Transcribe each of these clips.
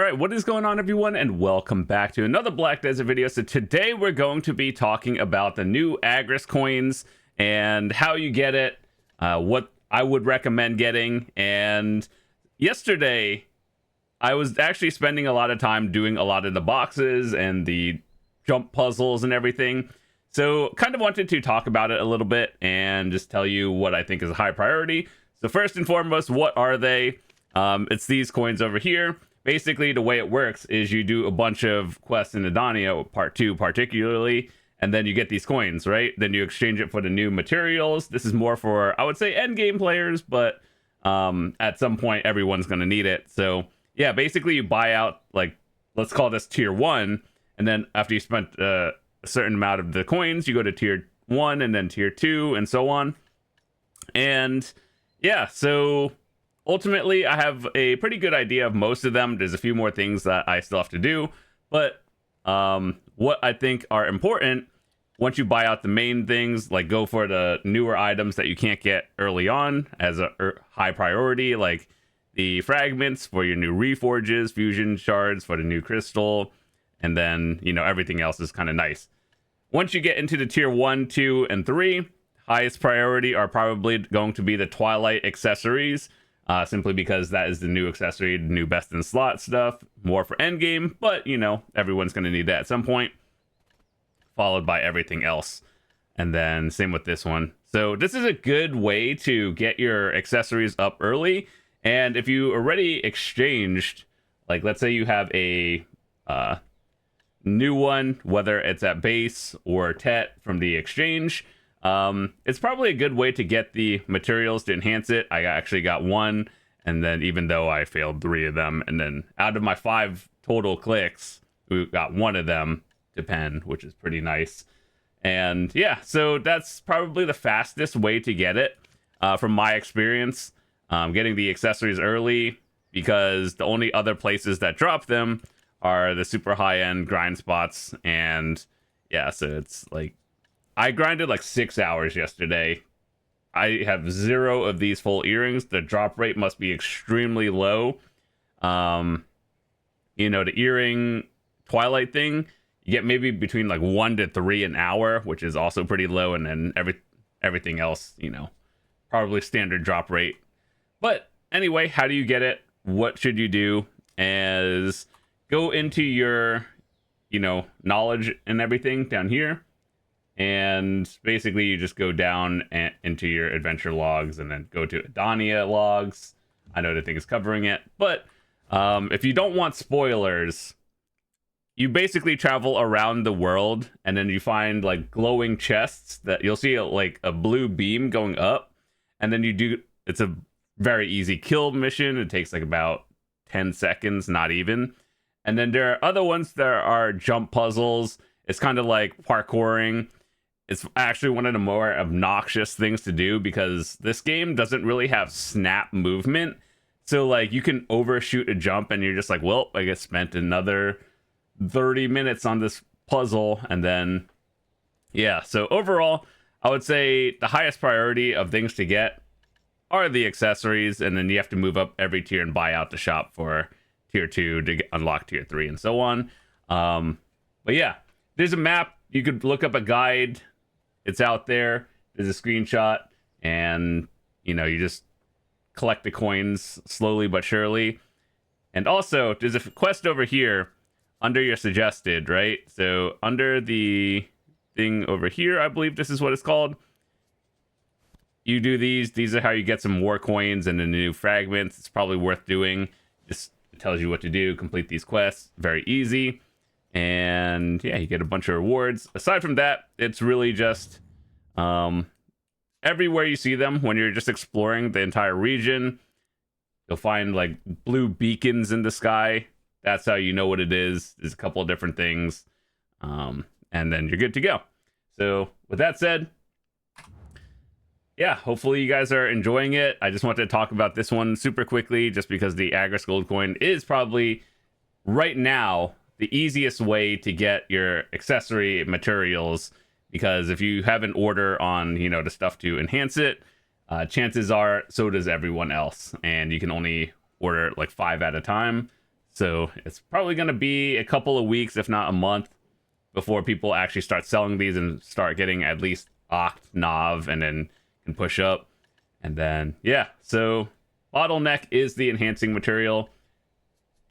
right, what is going on, everyone, and welcome back to another Black Desert video. So today we're going to be talking about the new Agris coins and how you get it, what I would recommend getting. And yesterday I was actually spending a lot of time doing a lot of the boxes and the jump puzzles and everything. So kind of wanted to talk about it a little bit and just tell you what I think is a high priority. So first and foremost, what are they? It's these coins over here. Basically, the way it works is you do a bunch of quests in Adania, part 2 particularly, and then you get these coins, right? Then you exchange it for the new materials. This is more for, I would say, end game players, but at some point, everyone's going to need it. So yeah, basically you buy out, like, let's call this tier 1, and then after you spent a certain amount of the coins, you go to tier 1 and then tier 2 and so on. And yeah, so ultimately, I have a pretty good idea of most of them. There's a few more things that I still have to do, but what I think are important, once you buy out the main things, like go for the newer items that you can't get early on as a high priority, like the fragments for your new reforges, fusion shards for the new crystal, and then, you know, everything else is kind of nice. Once you get into the tier 1, 2, and 3, highest priority are probably going to be the Twilight accessories. Simply because that is the new accessory, the new best in slot stuff, more for endgame, but you know, everyone's going to need that at some point, followed by everything else. And then same with this one. So this is a good way to get your accessories up early. And if you already exchanged, like let's say you have a new one, whether it's at base or Tet from the exchange, it's probably a good way to get the materials to enhance it. I actually got one, and then even though I failed 3 of them, and then out of my 5 total clicks, we got 1 of them to pen, which is pretty nice. And yeah, so that's probably the fastest way to get it, from my experience, getting the accessories early, because the only other places that drop them are the super high-end grind spots. And yeah, so it's like, I grinded like 6 hours yesterday. I have 0 of these full earrings. The drop rate must be extremely low. You know, the earring Twilight thing, you get maybe between like 1 to 3 an hour, which is also pretty low. And then everything else, you know, probably standard drop rate. But anyway, how do you get it? What should you do? As go into your, you know, knowledge and everything down here. And basically, you just go down into your adventure logs and then go to Adania logs. I know the thing is covering it, but if you don't want spoilers, you basically travel around the world and then you find like glowing chests that you'll see like a blue beam going up. And then you do, it's a very easy kill mission. It takes like about 10 seconds, not even. And then there are other ones that are jump puzzles. It's kind of like parkouring. It's actually one of the more obnoxious things to do because this game doesn't really have snap movement. So like you can overshoot a jump and you're just like, well, I guess spent another 30 minutes on this puzzle. And then, yeah, so overall, I would say the highest priority of things to get are the accessories. And then you have to move up every tier and buy out the shop for tier 2 to unlock tier 3 and so on. But yeah, there's a map. You could look up a guide. It's out there. There's a screenshot, and you know, you just collect the coins slowly but surely. And also, there's a quest over here under your suggested, right? So under the thing over here, I believe this is what it's called. You do these. These are how you get some more coins and the new fragments. It's probably worth doing. Just it tells you what to do. Complete these quests. Very easy. And yeah, you get a bunch of rewards. Aside from that, it's really just everywhere you see them when you're just exploring the entire region, you'll find like blue beacons in the sky. That's how you know what it is. There's a couple of different things. And then you're good to go. So with that said, yeah, hopefully you guys are enjoying it. I just wanted to talk about this one super quickly just because the Agris Gold coin is probably right now the easiest way to get your accessory materials, because if you have an order on, you know, the stuff to enhance it, chances are so does everyone else, and you can only order like 5 at a time. So it's probably going to be a couple of weeks, if not a month, before people actually start selling these and start getting at least Oct, Nav, and then can push up. And then, yeah, so bottleneck is the enhancing material.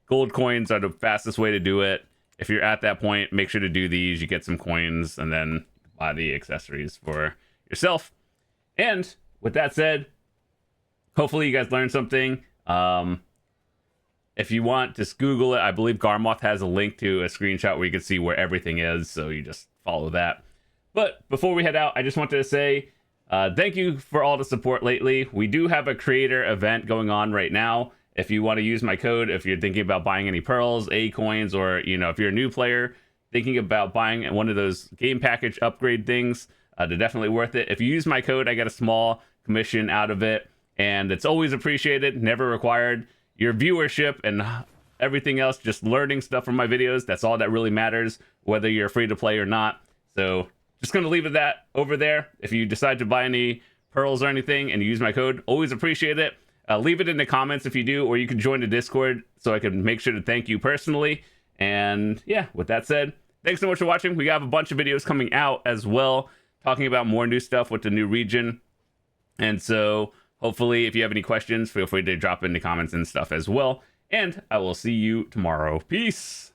Gold coins are the fastest way to do it. If you're at that point, make sure to do these. You get some coins and then buy the accessories for yourself. And with that said, hopefully you guys learned something. If you want, just Google it. I believe Garmoth has a link to a screenshot where you can see where everything is, so you just follow that. But before we head out, I just wanted to say thank you for all the support lately. We do have a creator event going on right now. If you want to use my code, if you're thinking about buying any pearls, A coins, or if you're a new player thinking about buying one of those game package upgrade things, they're definitely worth it. If you use my code, I get a small commission out of it, and it's always appreciated, never required. Your viewership and everything else, just learning stuff from my videos, that's all that really matters, whether you're free to play or not. So just going to leave it that over there. If you decide to buy any pearls or anything and you use my code, always appreciate it. Leave it in the comments if you do, or you can join the Discord so I can make sure to thank you personally. And yeah, with that said, thanks so much for watching. We have a bunch of videos coming out as well, talking about more new stuff with the new region. And so hopefully, if you have any questions, feel free to drop in the comments and stuff as well. And I will see you tomorrow. Peace.